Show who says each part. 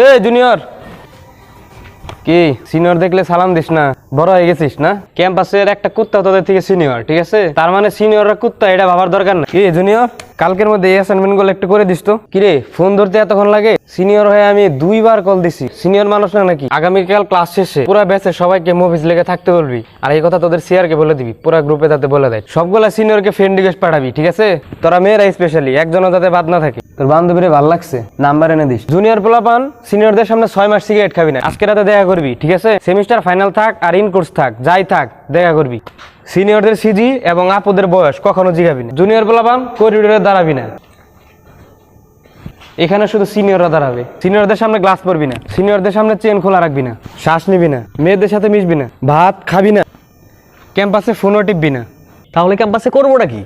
Speaker 1: এই জুনিয়র, কি সিনিয়র দেখলে সালাম দিস না? বড় হয়ে গেছিস না? ক্যাম্পাসের একটা কুত্তা তোদের থেকে সিনিয়র, ঠিক আছে? তার মানে সিনিয়ররা কুত্তা, এটা ভাবার দরকার না। কি জুনিয়র, কালকের মধ্যে এই অ্যাসাইনমেন্ট গুলো একটু করে দিস তো। কিরে ফোন ধরতে এতক্ষণ লাগে? সিনিয়র হয়ে আমি 2বার কল দিছি। সিনিয়র মানুষ না নাকি? আগামীকাল ক্লাস শেষে পুরো ব্যাচে সবাইকে মুভিজ লেগে থাকতে বলবি, আর এই কথা তোদের সিআর কে বলে দিবি, পুরো গ্রুপে যাতে বলে দেয়। সবগুলা সিনিয়রকে ফ্রেন্ড রিকোয়েস্ট পাঠাবি, ঠিক আছে? তোরা মেয়েরা স্পেশালি একজনও যাতে বাদ না থাকে। তোর বান্ধবীরে ভালো লাগছে, নাম্বার এনে দিস। জুনিয়র পোলাপান সিনিয়রদের সামনে 6 মাস সিগারেট খাবি না। আজকে রাতে দেখা করবি, ঠিক আছে? সেমিস্টার ফাইনাল থাক আর ইন কোর্স থাক, যাই থাক দেখা করবি। সিনিয়রদের সিজি এবং আপুদের বয়স কখনো জিগাবি না। জুনিয়র পোলাপান করিডোরে দাঁড়াবি না, এখানে শুধু সিনিয়ররা দাঁড়াবে। সিনিয়রদের সামনে গ্লাস পরবি না, সিনিয়রদের সামনে চেন খোলা রাখবি না, শ্বাস নিবি না, মেয়েদের সাথে মিশবি না, ভাত খাবি না, ক্যাম্পাসে ফোনও টিপবি না।
Speaker 2: তাহলে ক্যাম্পাসে করবোটা কি?